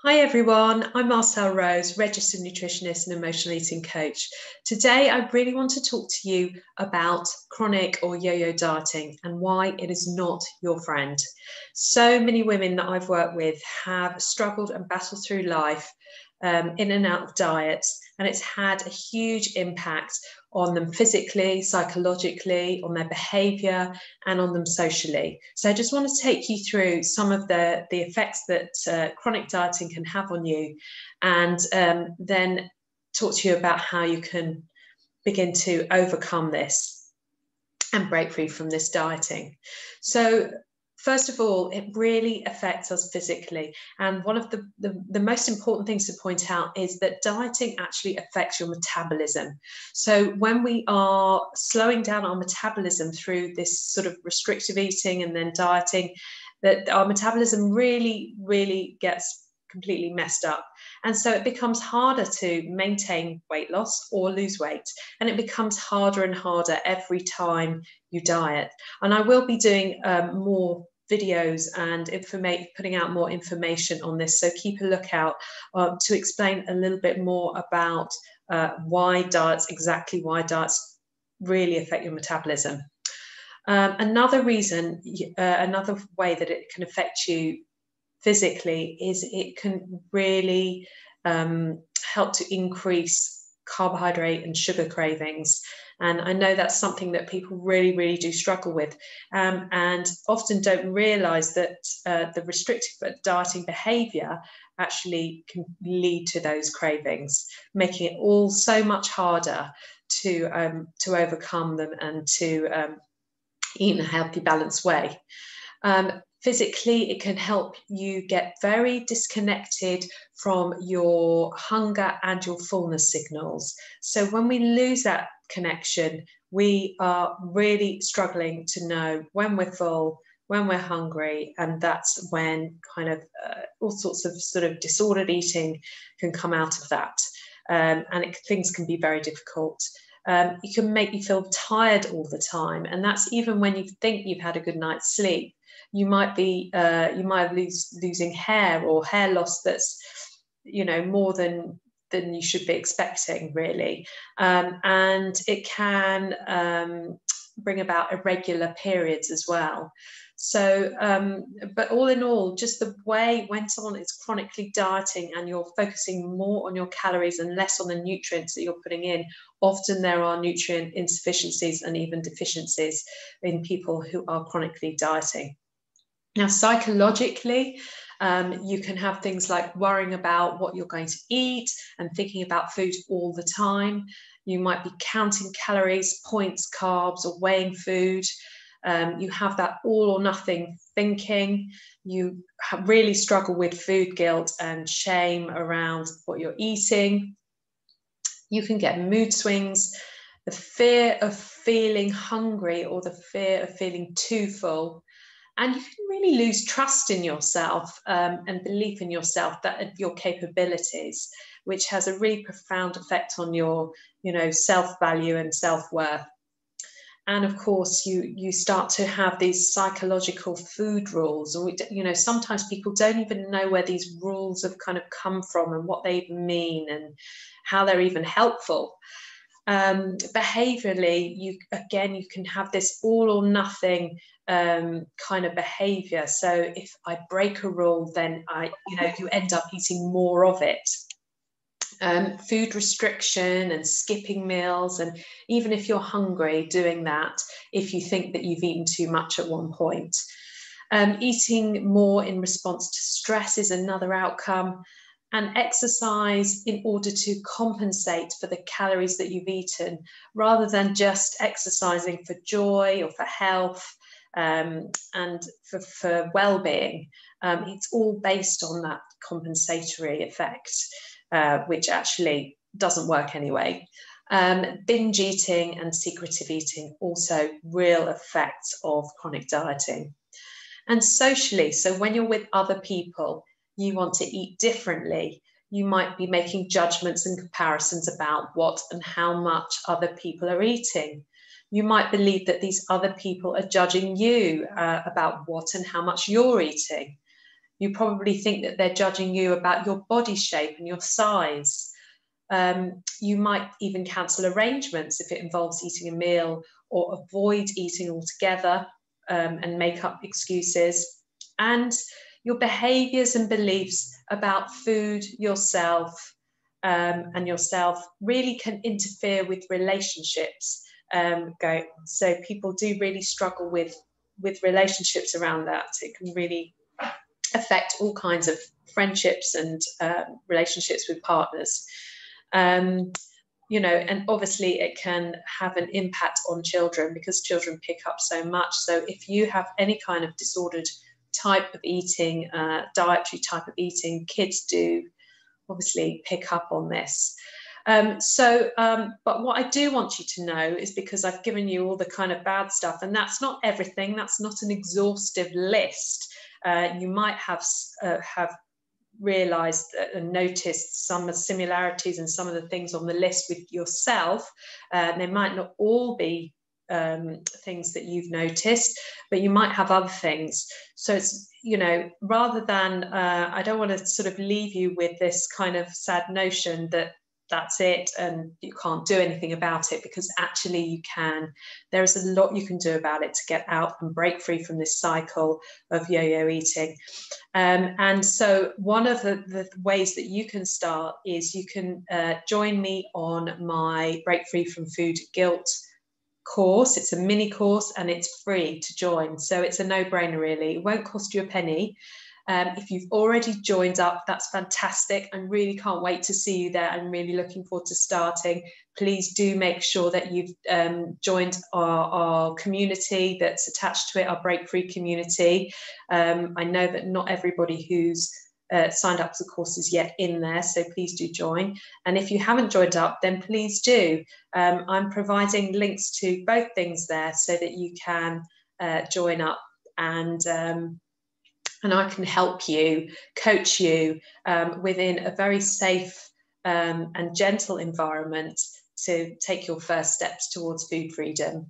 Hi everyone, I'm Marcel Rose, registered nutritionist and emotional eating coach. Today I really want to talk to you about chronic or yo-yo dieting and why it is not your friend. So many women that I've worked with have struggled and battled through life in and out of diets, and it's had a huge impact on them physically, psychologically, on their behavior, and on them socially. So I just want to take you through some of the effects that chronic dieting can have on you, and then talk to you about how you can begin to overcome this and break free from this dieting. So first of all, it really affects us physically. And one of the most important things to point out is that dieting actually affects your metabolism. So when we are slowing down our metabolism through this sort of restrictive eating and then dieting, that our metabolism really gets completely messed up. And so it becomes harder to maintain weight loss or lose weight. And it becomes harder and harder every time you diet. And I will be doing more videos and putting out more information on this. So keep a lookout to explain a little bit more about exactly why diets really affect your metabolism. Another reason, another way that it can affect you physically is it can really help to increase carbohydrate and sugar cravings. And I know that's something that people really do struggle with, and often don't realize that the restrictive dieting behavior actually can lead to those cravings, making it all so much harder to overcome them and to eat in a healthy, balanced way. Physically, it can help you get very disconnected from your hunger and your fullness signals. So when we lose that connection, we are really struggling to know when we're full, when we're hungry, and that's when kind of all sorts of sort of disordered eating can come out of that. And things can be very difficult. You can make you feel tired all the time, and that's even when you think you've had a good night's sleep. You might be losing hair or hair loss that's more than you should be expecting, really, and it can bring about irregular periods as well. So, but all in all, just the way when someone is chronically dieting and you're focusing more on your calories and less on the nutrients that you're putting in, often there are nutrient insufficiencies and even deficiencies in people who are chronically dieting. Now, psychologically, you can have things like worrying about what you're going to eat and thinking about food all the time. You might be counting calories, points, carbs, or weighing food. You have that all or nothing thinking. You really struggle with food guilt and shame around what you're eating. You can get mood swings, the fear of feeling hungry or the fear of feeling too full. And you can really lose trust in yourself and belief in yourself, that your capabilities, which has a really profound effect on your, self-value and self-worth. And of course, you start to have these psychological food rules, or sometimes people don't even know where these rules have kind of come from and what they even mean and how they're even helpful. Behaviorally, you can have this all or nothing kind of behavior. So if I break a rule, then you end up eating more of it. Food restriction and skipping meals, and even if you're hungry, doing that if you think that you've eaten too much at one point. Eating more in response to stress is another outcome. And exercise in order to compensate for the calories that you've eaten, rather than just exercising for joy or for health and for well-being. It's all based on that compensatory effect, which actually doesn't work anyway. Binge eating and secretive eating, also real effects of chronic dieting. And socially, so when you're with other people, you want to eat differently. You might be making judgments and comparisons about what and how much other people are eating. You might believe that these other people are judging you about what and how much you're eating. You probably think that they're judging you about your body shape and your size. You might even cancel arrangements if it involves eating a meal, or avoid eating altogether, and make up excuses. And your behaviours and beliefs about food, yourself, and yourself really can interfere with relationships. So people do really struggle with relationships around that. It can really affect all kinds of friendships and relationships with partners. And obviously it can have an impact on children, because children pick up so much. So if you have any kind of disordered type of eating, dietary type of eating, kids do obviously pick up on this. But what I do want you to know is, because I've given you all the kind of bad stuff, and that's not everything, that's not an exhaustive list. You might have realized and noticed some similarities in some of the things on the list with yourself. They might not all be things that you've noticed, but you might have other things. So it's, rather than, I don't want to sort of leave you with this kind of sad notion that that's it and you can't do anything about it, because actually you can. There is a lot you can do about it to get out and break free from this cycle of yo-yo eating. And so one of the ways that you can start is you can join me on my Break Free from Food Guilt course. It's a mini course and it's free to join. So it's a no-brainer, really. It won't cost you a penny. If you've already joined up, that's fantastic. I really can't wait to see you there. I'm really looking forward to starting. Please do make sure that you've joined our community that's attached to it, our Break Free community. I know that not everybody who's signed up to the course is yet in there, so please do join. And if you haven't joined up, then please do. I'm providing links to both things there so that you can join up, and I can help you, coach you within a very safe and gentle environment to take your first steps towards food freedom.